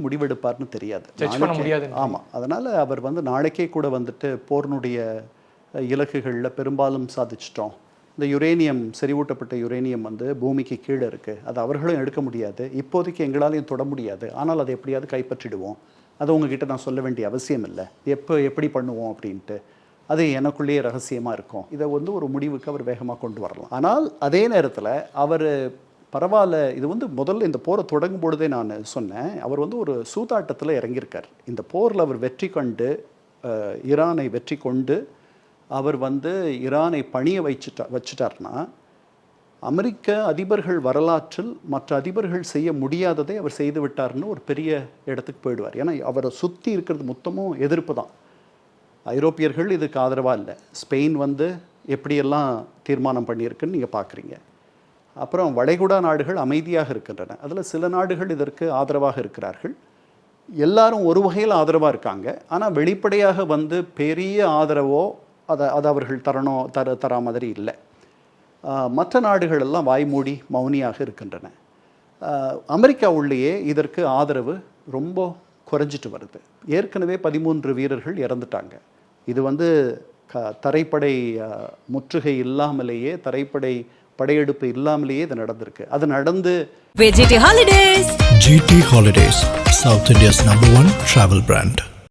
முடிவெடுப்பார்னு தெரியாது. ஆமாம், அதனால் அவர் நாளைக்கே கூட போர்னுடைய இலக்குகளில் பெரும்பாலும் சாதிச்சிட்டோம். இந்த யுரேனியம், செறிவூட்டப்பட்ட யுரேனியம் பூமிக்கு கீழே இருக்குது, அது அவர்களும் எடுக்க முடியாது, இப்போதைக்கு எங்களாலையும் தொட முடியாது, ஆனால் அதை எப்படியாவது கைப்பற்றிடுவோம், அதை உங்ககிட்ட நான் சொல்ல வேண்டிய அவசியம் இல்லை, எப்படி பண்ணுவோம் அப்படின்ட்டு அது எனக்குள்ளேயே ரகசியமாக இருக்கும். இதை ஒரு முடிவுக்கு அவர் வேகமாக கொண்டு வரலாம். ஆனால் அதே நேரத்தில் அவர் பரவாயில்ல, இது முதல்ல இந்த போரை தொடங்கும் பொழுதே நான் சொன்னேன், அவர் ஒரு சூதாட்டத்தில் இறங்கியிருக்கார். இந்த போரில் அவர் வெற்றி கண்டு, ஈரானை வெற்றி கொண்டு அவர் ஈரானை பணிய வச்சுட்டார்னா, அமெரிக்க அதிபர்கள் வரலாற்றில் மற்ற அதிபர்கள் செய்ய முடியாததை அவர் செய்து விட்டார்னு ஒரு பெரிய இடத்துக்கு போயிடுவார். ஏன்னா அவரை சுற்றி இருக்கிறது மொத்தமும் எதிர்ப்பு தான். ஐரோப்பியர்கள் இதுக்கு ஆதரவாக இல்லை. ஸ்பெயின் எப்படியெல்லாம் தீர்மானம் பண்ணியிருக்குன்னு நீங்கள் பார்க்குறீங்க. அப்புறம் வளைகுடா நாடுகள் அமைதியாக இருக்கின்றன, அதில் சில நாடுகள் இதற்கு ஆதரவாக இருக்கிறார்கள். எல்லாரும் ஒரு வகையில் ஆதரவாக இருக்காங்க, ஆனால் வெளிப்படையாக பெரிய ஆதரவோ அதை அவர்கள் தரா மாதிரி இல்லை. மற்ற நாடுகள் எல்லாம் வாய்மூடி மௌனியாக இருக்கின்றன. அமெரிக்கா உள்ளேயே இதற்கு ஆதரவு ரொம்ப குறைஞ்சிட்டு வருது. ஏற்கனவே 13 வீரர்கள் இறந்துட்டாங்க. இது தரைப்படை முற்றுகை இல்லாமலேயே, தரைப்படை படையெடுப்பு இல்லாமலேயே இது நடந்திருக்கு. அது நடந்து GT Holidays, South India's #1 travel brand.